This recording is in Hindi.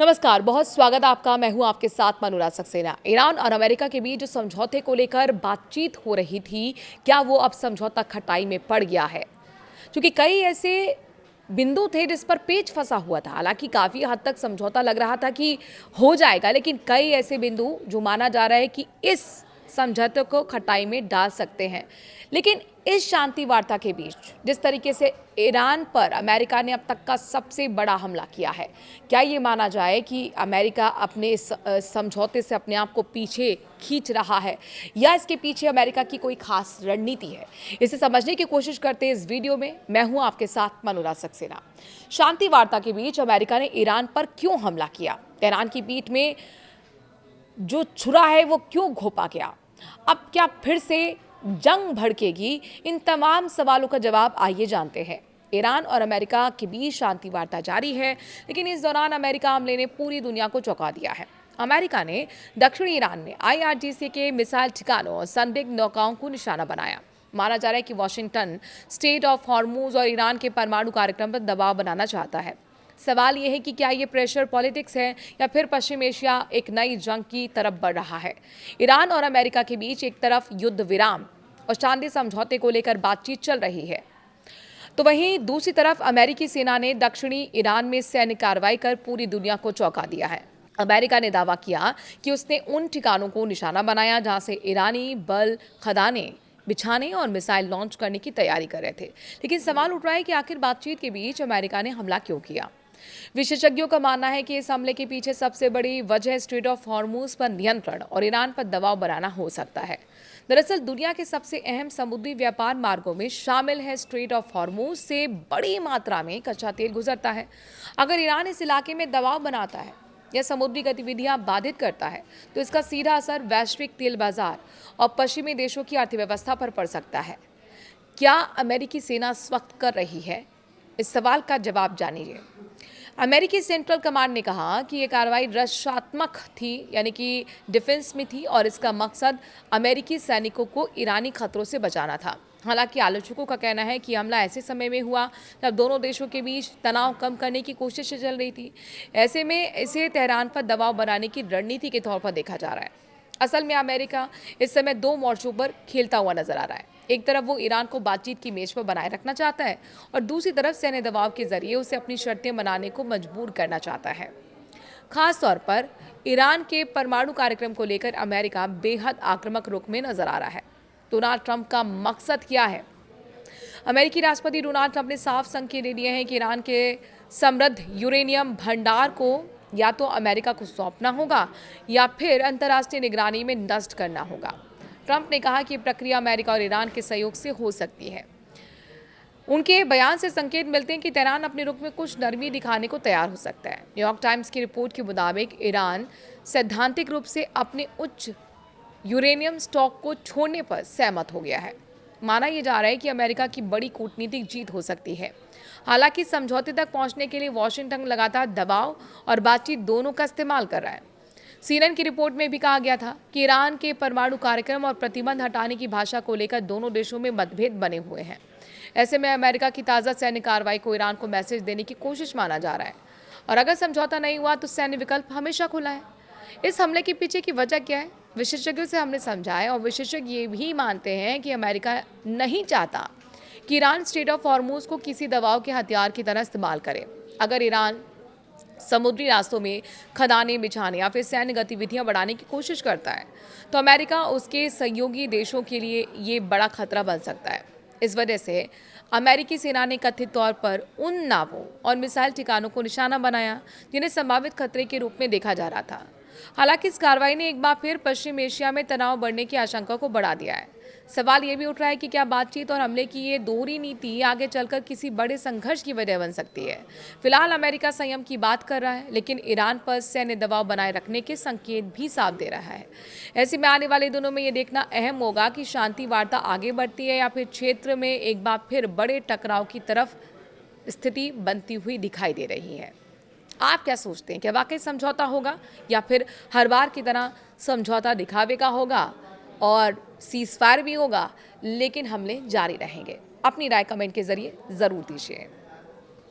नमस्कार, बहुत स्वागत है आपका। मैं हूं आपके साथ अनुराग सक्सेना। ईरान और अमेरिका के बीच जो समझौते को लेकर बातचीत हो रही थी, क्या वो अब समझौता खटाई में पड़ गया है? क्योंकि कई ऐसे बिंदु थे जिस पर पेच फंसा हुआ था। हालांकि काफी हद तक समझौता लग रहा था कि हो जाएगा, लेकिन कई ऐसे बिंदु जो माना जा रहा है कि इस समझौते को खटाई में डाल सकते हैं। लेकिन इस शांति वार्ता के बीच जिस तरीके से ईरान पर अमेरिका ने अब तक का सबसे बड़ा हमला किया है, क्या ये माना जाए कि अमेरिका अपने इस समझौते से अपने आप को पीछे खींच रहा है, या इसके पीछे अमेरिका की कोई खास रणनीति है? इसे समझने की कोशिश करते हैं इस वीडियो में। मैं हूं आपके साथ अनुराग सक्सेना। शांति वार्ता के बीच अमेरिका ने ईरान पर क्यों हमला किया? तेहरान की पीठ में जो छुरा है वो क्यों घोंपा गया? अब क्या फिर से जंग भड़केगी? इन तमाम सवालों का जवाब आइए जानते हैं। ईरान और अमेरिका के बीच शांति वार्ता जारी है, लेकिन इस दौरान अमेरिका हमले ने पूरी दुनिया को चौंका दिया है। अमेरिका ने दक्षिणी ईरान में IRGC के मिसाइल ठिकानों और संदिग्ध नौकाओं को निशाना बनाया। माना जा रहा है कि वॉशिंगटन स्टेट ऑफ हॉर्मूज और ईरान के परमाणु कार्यक्रम पर दबाव बनाना चाहता है। सवाल यह है कि क्या ये प्रेशर पॉलिटिक्स है या फिर पश्चिम एशिया एक नई जंग की तरफ बढ़ रहा है। ईरान और अमेरिका के बीच एक तरफ युद्ध विराम और शांति समझौते को लेकर बातचीत चल रही है, तो वहीं दूसरी तरफ अमेरिकी सेना ने दक्षिणी ईरान में सैन्य कार्रवाई कर पूरी दुनिया को चौंका दिया है। अमेरिका ने दावा किया कि उसने उन ठिकानों को निशाना बनाया जहां से ईरानी बल खदाने बिछाने और मिसाइल लॉन्च करने की तैयारी कर रहे थे। लेकिन सवाल उठ रहा है कि आखिर बातचीत के बीच अमेरिका ने हमला क्यों किया? विशेषज्ञों का मानना है कि इस हमले के पीछे सबसे बड़ी वजह स्ट्रेट ऑफ हॉर्मूज पर नियंत्रण और ईरान पर दबाव बनाना हो सकता है। दरअसल दुनिया के सबसे अहम समुद्री व्यापार मार्गों में शामिल है स्ट्रेट ऑफ हॉर्मूज से बड़ी मात्रा में कच्चा तेल गुजरता है। अगर ईरान इस इलाके में दबाव बनाता है या समुद्री गतिविधियां बाधित करता है, तो इसका सीधा असर वैश्विक तेल बाजार और पश्चिमी देशों की अर्थव्यवस्था पर पड़ सकता है। क्या अमेरिकी सेना इस वक्त कर रही है? इस सवाल का जवाब जानिए। अमेरिकी सेंट्रल कमांड ने कहा कि ये कार्रवाई रक्षात्मक थी, यानी कि डिफेंस में थी, और इसका मकसद अमेरिकी सैनिकों को ईरानी खतरों से बचाना था। हालांकि आलोचकों का कहना है कि हमला ऐसे समय में हुआ जब दोनों देशों के बीच तनाव कम करने की कोशिशें चल रही थी। ऐसे में इसे तेहरान पर दबाव बनाने की रणनीति के तौर पर देखा जा रहा है। असल में अमेरिका इस समय दो मोर्चों पर खेलता हुआ नजर आ रहा है। एक तरफ वो ईरान को बातचीत की मेज पर बनाए रखना चाहता है और दूसरी तरफ सैन्य दबाव के जरिए उसे अपनी शर्तें मनाने को मजबूर करना चाहता है। खास तौर पर ईरान के परमाणु कार्यक्रम को लेकर अमेरिका बेहद आक्रामक रुख में नजर आ रहा है। डोनाल्ड ट्रंप का मकसद क्या है? अमेरिकी राष्ट्रपति डोनाल्ड ट्रंप ने साफ संकेत दे दिए हैं कि ईरान के समृद्ध यूरेनियम भंडार को या तो अमेरिका को सौंपना होगा या फिर अंतर्राष्ट्रीय निगरानी में नष्ट करना होगा। ट्रंप ने कहा कि प्रक्रिया अमेरिका और ईरान के सहयोग से हो सकती है। उनके बयान से संकेत मिलते हैं कि तेहरान अपने रुख में कुछ नरमी दिखाने को तैयार हो सकता है। न्यूयॉर्क टाइम्स की रिपोर्ट के मुताबिक ईरान सैद्धांतिक रूप से अपने उच्च यूरेनियम स्टॉक को छोड़ने पर सहमत हो गया है। माना यह जा रहा है कि अमेरिका की बड़ी कूटनीतिक जीत हो सकती है। हालांकि समझौते तक पहुंचने के लिए वॉशिंगटन लगातार दबाव और बातचीत दोनों का इस्तेमाल कर रहा है। CNN की रिपोर्ट में भी कहा गया था कि ईरान के परमाणु कार्यक्रम और प्रतिबंध हटाने की भाषा को लेकर दोनों देशों में मतभेद बने हुए हैं। ऐसे में अमेरिका की ताज़ा सैन्य कार्रवाई को ईरान को मैसेज देने की कोशिश माना जा रहा है, और अगर समझौता नहीं हुआ तो सैन्य विकल्प हमेशा खुला है। इस हमले के पीछे की वजह क्या है? विशेषज्ञों से हमने समझा है, और विशेषज्ञ ये भी मानते हैं कि अमेरिका नहीं चाहता कि ईरान स्ट्रेट ऑफ हॉर्मूज को किसी दबाव के हथियार की तरह इस्तेमाल करे। अगर ईरान समुद्री रास्तों में खदानें बिछाने या फिर सैन्य गतिविधियां बढ़ाने की कोशिश करता है, तो अमेरिका उसके सहयोगी देशों के लिए ये बड़ा खतरा बन सकता है। इस वजह से अमेरिकी सेना ने कथित तौर पर उन नावों और मिसाइल ठिकानों को निशाना बनाया जिन्हें संभावित खतरे के रूप में देखा जा रहा था। हालांकि इस कार्रवाई ने एक बार फिर पश्चिम एशिया में तनाव बढ़ने की आशंका को बढ़ा दिया है। सवाल ये भी उठ रहा है कि क्या बातचीत और हमले की ये दोहरी नीति आगे चलकर किसी बड़े संघर्ष की वजह बन सकती है। फिलहाल अमेरिका संयम की बात कर रहा है, लेकिन ईरान पर सैन्य दबाव बनाए रखने के संकेत भी साफ दे रहा है। ऐसे में आने वाले दिनों में ये देखना अहम होगा कि शांति वार्ता आगे बढ़ती है या फिर क्षेत्र में एक बार फिर बड़े टकराव की तरफ स्थिति बनती हुई दिखाई दे रही है। आप क्या सोचते हैं? क्या वाकई समझौता होगा या फिर हर बार की तरह समझौता दिखावे का होगा और सीज़फायर भी होगा, लेकिन हमले जारी रहेंगे? अपनी राय कमेंट के जरिए ज़रूर दीजिए।